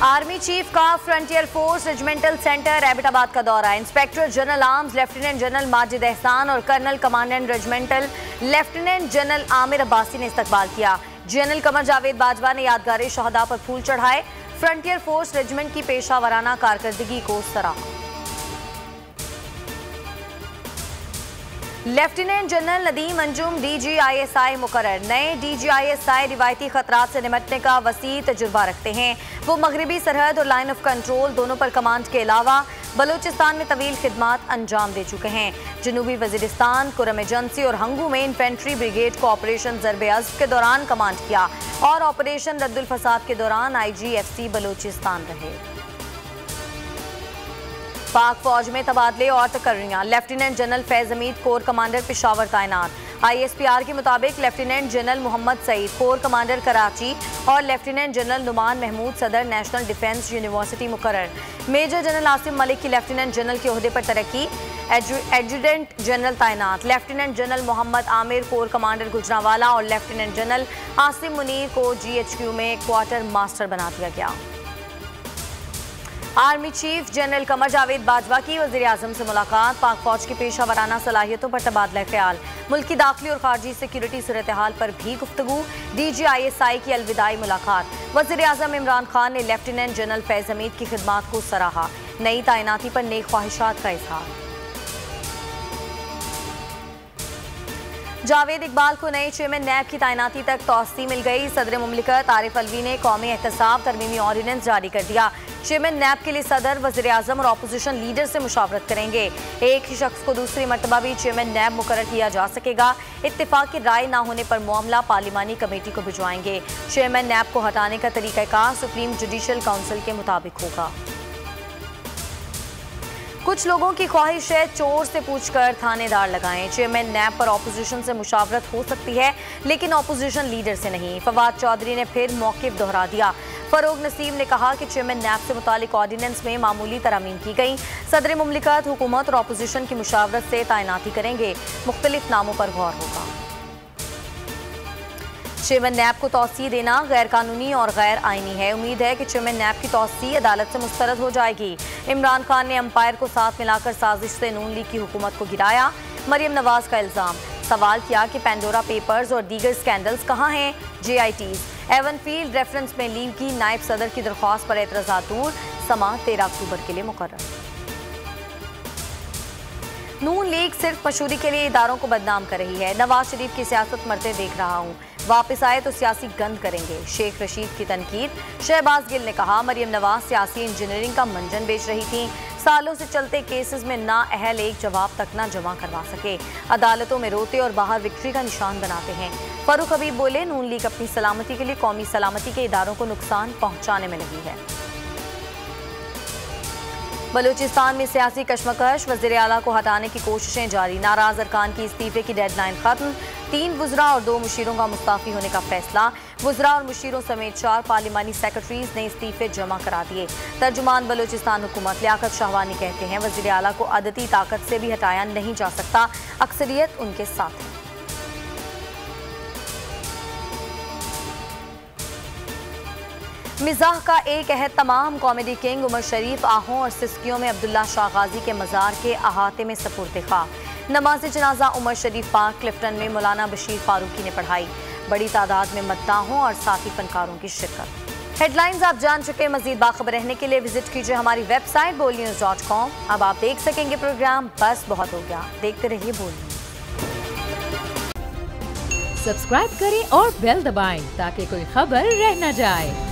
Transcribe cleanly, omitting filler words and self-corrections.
Army chief का frontier force regimental centre Abbottabad का दौरा। Inspector general arms lieutenant general Majid Ehsan और colonel commandant regimental lieutenant general Amir Abbasi ने इस्तकबाल किया। जनरल कमर जावेद बाजवा ने यादगार शहदा पर फूल चढ़ाए। फ्रंटियर फोर्स रेजिमेंट की पेशा वराना कारकर्दगी को सराहा। Lieutenant general Nadeem Anjum DGISI मुकर्रर। नए DGISI रिवायती खतरात से निपटने का वसी तजुर्बा रखते हैं। वो मगरबी सरहद और लाइन ऑफ कंट्रोल दोनों पर कमांड के अलावा बलूचिस्तान में तवील खिदमात अंजाम दे चुके हैं। जनूबी वजीरिस्तान, कुरम एजेंसी और हंगू में इन्फेंट्री ब्रिगेड को ऑपरेशन ज़र्ब-ए-अज़्ब के दौरान कमांड किया और ऑपरेशन रद्दुल फसाद के दौरान IGFC बलूचिस्तान रहे। पाक फौज में तबादले और तकर्रियां। Lieutenant general Faiz Hameed corps commander Peshawar तैनात। ISPR के मुताबिक lieutenant general Mohammad Saeed corps commander Karachi और लेफ्टिनेंट जनरल नुमान महमूद सदर नेशनल डिफेंस यूनिवर्सिटी मुकर्रर। मेजर जनरल आसिम मलिक की लेफ्टिनेंट जनरल के ओहदे पर तरक्की। एडजुटेंट जनरल तैनात। Lieutenant general Mohammad Amir corps commander Gujranwala और लेफ्टिनेंट जनरल आसिम मुनीर को GHQ में क्वार्टर मास्टर बना दिया गया। Army chief general Qamar Javed Bajwa की वज़ीर-ए-आज़म से मुलाकात। पाक फौज की पेशा वराना सलाहियतों पर तबादला ख्याल। मुल्क की दाखिली और खारजी सिक्योरिटी सूरत हाल पर भी गुफ्तगू। DGISI की अलविदाई मुलाकात। वज़ीर-ए-आज़म इमरान खान ने लेफ्टिनेंट जनरल फैज हमीद की खिदमात को सराहा। नई तैनाती पर नेक ख्वाहिशात का इजहार। जावेद इकबाल को नए चेयरमैन नैब की तैनाती तक तौसी मिल गई। सदर मुमलिकत आरिफ अलवी ने कौमी एहतसाब तरमीमी ऑर्डिनेंस जारी कर दिया। चेयरमैन नैब के लिए सदर, वज़ीर-ए-आज़म और अपोजिशन लीडर से मुशावरत करेंगे। एक ही शख्स को दूसरी मरतबा भी चेयरमैन नैब मुकर्रर किया जा सकेगा। इत्तेफाक की राय ना होने पर मामला पार्लिमानी कमेटी को भिजवाएंगे। चेयरमैन नैब को हटाने का तरीक़ाकार सुप्रीम जुडिशल काउंसिल के मुताबिक होगा। कुछ लोगों की ख्वाहिश है चोर से पूछकर थानेदार लगाएं। चेयरमैन नैब पर ऑपोजिशन से मुशावरत हो सकती है लेकिन ऑपोजिशन लीडर से नहीं। फवाद चौधरी ने फिर मौक़िफ़ दोहरा दिया। फरोग नसीम ने कहा कि चेयरमैन नैब से मुतालिक ऑर्डिनेंस में मामूली तरमीम की गई। सदर मुमलिकत हुकूमत और ऑपोजिशन की मुशावरत से तैनाती करेंगे। मुख्तलिफ नामों पर गौर होगा। चेयरमैन नैब को तौसी देना गैर कानूनी और गैर आइनी है। उम्मीद है कि चेयरमैन नैब की तौसी अदालत से मुस्तरद हो जाएगी। इमरान खान ने अंपायर को साथ मिलाकर साजिश से नून लीग की हुकूमत को गिराया। मरियम नवाज का इल्ज़ाम। सवाल किया कि पेंडोरा पेपर्स और दीगर स्कैंडल्स कहाँ हैं। JITs एवनफील्ड रेफरेंस में लीग की नायब सदर की दरख्वास्त पर एतराज़ात दूर। समा 13 अक्टूबर के लिए मुकर्रर। नून लीग सिर्फ मशहूरी के लिए इदारों को बदनाम कर रही है। नवाज शरीफ की सियासत मरते देख रहा हूँ, वापस आए तो सियासी गंद करेंगे। शेख रशीद की तनकीद। शहबाज गिल ने कहा मरियम नवाज सियासी इंजीनियरिंग का मंजन बेच रही थी। सालों से चलते केसेस में ना अहल एक जवाब तक ना जमा करवा सके। अदालतों में रोते और बाहर विक्ट्री का निशान बनाते हैं। फारूक हबीब बोले नून लीग अपनी सलामती के लिए कौमी सलामती के इदारों को नुकसान पहुँचाने में लगी है। बलूचिस्तान में सियासी कशमकश। वज़ीर आला को हटाने की कोशिशें जारी। नाराज अरकान की इस्तीफे की डेडलाइन खत्म। 3 वुज़रा और 2 मुशीरों का मुस्ताफ़ी होने का फैसला। वुज़रा और मुशीरों समेत 4 पार्लिमानी सेक्रेटरीज ने इस्तीफे जमा करा दिए। तर्जुमान बलूचिस्तान हुकूमत लियाकत शाहवानी कहते हैं वज़ीर आला को अदती ताकत से भी हटाया नहीं जा सकता, अक्सरियत उनके साथ है। मिजाह का एक अहद तमाम। कॉमेडी किंग उमर शरीफ आहों और सिस्कियों में अब्दुल्ला शाह गाजी के मज़ार के अहाते में सपुर्द खा। नमाज जनाजा उमर शरीफ पार्क क्लिफ्टन में मौलाना बशीर फारूकी ने पढ़ाई। बड़ी तादाद में मद्दाहों और साथी फनकारों की शिरकत। हेडलाइंस आप जान चुके। मजीद बाखबर रहने के लिए विजिट कीजिए हमारी वेबसाइट bolnews.com। अब आप देख सकेंगे प्रोग्राम बस बहुत हो गया। देखते रहिए बोल न्यूज़। सब्सक्राइब करें और बेल दबाएं ताकि कोई खबर रह न जाए।